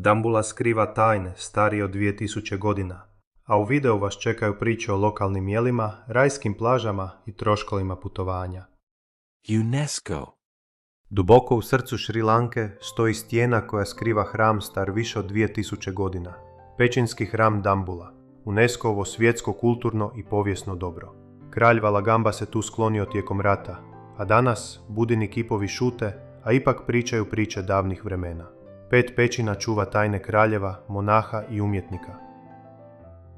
Dambula skriva tajne starije od 2000 godina, a u videu vas čekaju priče o lokalnim jelima, rajskim plažama i troškovima putovanja. UNESCO. Duboko u srcu Šri Lanke stoji stijena koja skriva hram star više od 2000 godina. Pećinski hram Dambula, UNESCO-ovo svjetsko kulturno i povijesno dobro. Kralj Valagamba se tu sklonio tijekom rata, a danas budini kipovi šute, a ipak pričaju priče davnih vremena. 5 pećina čuva tajne kraljeva, monaha i umjetnika.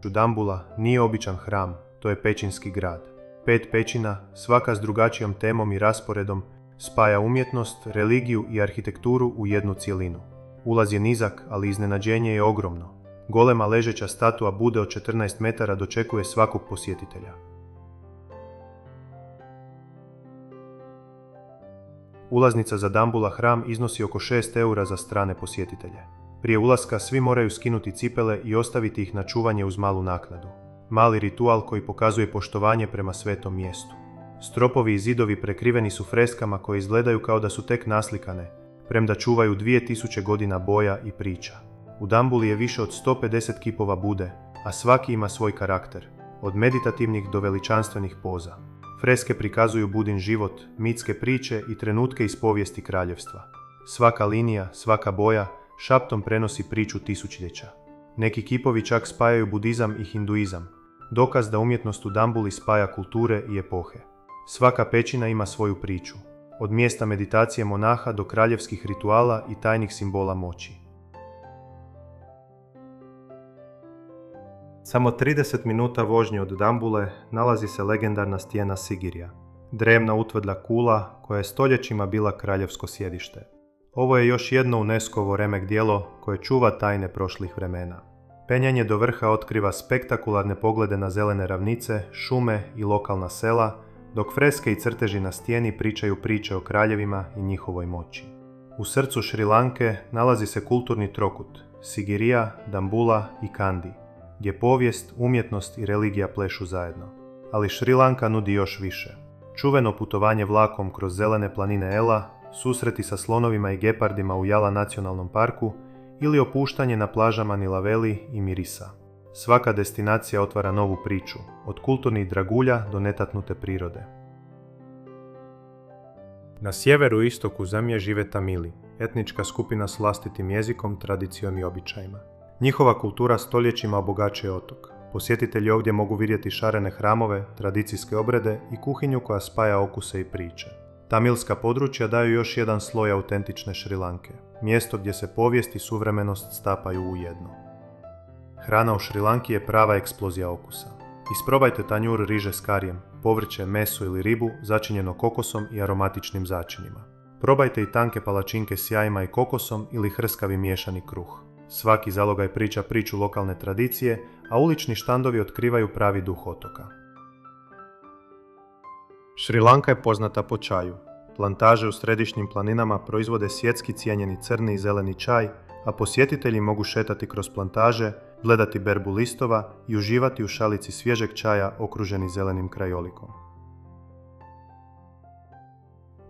Dambula nije običan hram, to je pećinski grad. 5 pećina, svaka s drugačijom temom i rasporedom, spaja umjetnost, religiju i arhitekturu u jednu cjelinu. Ulaz je nizak, ali iznenađenje je ogromno. Golema ležeća statua Bude od 14 metara dočekuje svakog posjetitelja. Ulaznica za Dambula hram iznosi oko 6 eura za strane posjetitelje. Prije ulaska svi moraju skinuti cipele i ostaviti ih na čuvanje uz malu naknadu. Mali ritual koji pokazuje poštovanje prema svetom mjestu. Stropovi i zidovi prekriveni su freskama koje izgledaju kao da su tek naslikane, premda čuvaju 2000 godina boja i priča. U Dambuli je više od 150 kipova Bude, a svaki ima svoj karakter, od meditativnih do veličanstvenih poza. Freske prikazuju Budin život, mitske priče i trenutke iz povijesti kraljevstva. Svaka linija, svaka boja šaptom prenosi priču tisućljeća. Neki kipovi čak spajaju budizam i hinduizam, dokaz da umjetnost u Dambuli spaja kulture i epohe. Svaka pećina ima svoju priču, od mjesta meditacije monaha do kraljevskih rituala i tajnih simbola moći. Samo 30 minuta vožnje od Dambule nalazi se legendarna stijena Sigirija, drevna utvrdla kula koja je stoljećima bila kraljevsko sjedište. Ovo je još jedno UNESCO-ovo remek djelo koje čuva tajne prošlih vremena. Penjanje do vrha otkriva spektakularne poglede na zelene ravnice, šume i lokalna sela, dok freske i crteži na stijeni pričaju priče o kraljevima i njihovoj moći. U srcu Šri Lanke nalazi se kulturni trokut Sigirija, Dambula i Kandy, gdje povijest, umjetnost i religija plešu zajedno. Ali Šri Lanka nudi još više. Čuveno putovanje vlakom kroz zelene planine Ela, susreti sa slonovima i gepardima u Jala nacionalnom parku ili opuštanje na plažama Nilaveli i Mirisa. Svaka destinacija otvara novu priču, od kulturnih dragulja do netaknute prirode. Na sjeveru i istoku zemlje žive Tamili, etnička skupina s vlastitim jezikom, tradicijom i običajima. Njihova kultura stoljećima obogaćuje otok. Posjetitelji ovdje mogu vidjeti šarene hramove, tradicijske obrede i kuhinju koja spaja okuse i priče. Tamilska područja daju još jedan sloj autentične Šri Lanke, mjesto gdje se povijest i suvremenost stapaju u jedno. Hrana u Šri Lanki je prava eksplozija okusa. Isprobajte tanjur riže s karijem, povrće, meso ili ribu začinjeno kokosom i aromatičnim začinima. Probajte i tanke palačinke s jajima i kokosom ili hrskavi miješani kruh. Svaki zalogaj priča priču lokalne tradicije, a ulični štandovi otkrivaju pravi duh otoka. Šri Lanka je poznata po čaju. Plantaže u središnjim planinama proizvode svjetski cijenjeni crni i zeleni čaj, a posjetitelji mogu šetati kroz plantaže, gledati berbu listova i uživati u šalici svježeg čaja okruženi zelenim krajolikom.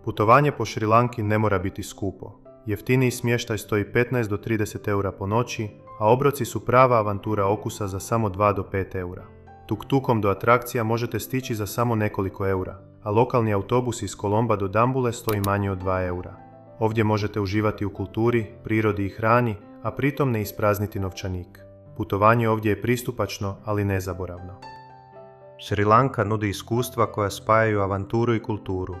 Putovanje po Šri Lanki ne mora biti skupo. Jeftiniji smještaj stoji 15 do 30 eura po noći, a obroci su prava avantura okusa za samo 2 do 5 eura. Tuk-tukom do atrakcija možete stići za samo nekoliko eura, a lokalni autobus iz Kolomba do Dambule stoji manje od 2 eura. Ovdje možete uživati u kulturi, prirodi i hrani, a pritom ne isprazniti novčanik. Putovanje ovdje je pristupačno, ali nezaboravno. Šri Lanka nudi iskustva koja spajaju avanturu i kulturu.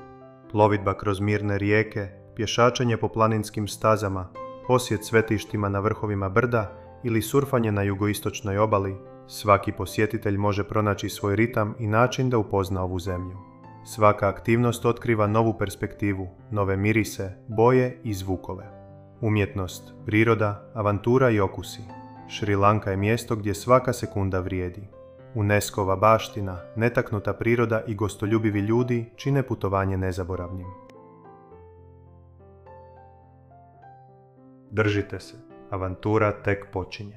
Plovidba kroz mirne rijeke, pješačenje po planinskim stazama, posjet svetištima na vrhovima brda ili surfanje na jugoistočnoj obali, svaki posjetitelj može pronaći svoj ritam i način da upozna ovu zemlju. Svaka aktivnost otkriva novu perspektivu, nove mirise, boje i zvukove. Umjetnost, priroda, avantura i okusi. Šri Lanka je mjesto gdje svaka sekunda vrijedi. UNESCO-ova baština, netaknuta priroda i gostoljubivi ljudi čine putovanje nezaboravnim. Držite se, avantura tek počinje.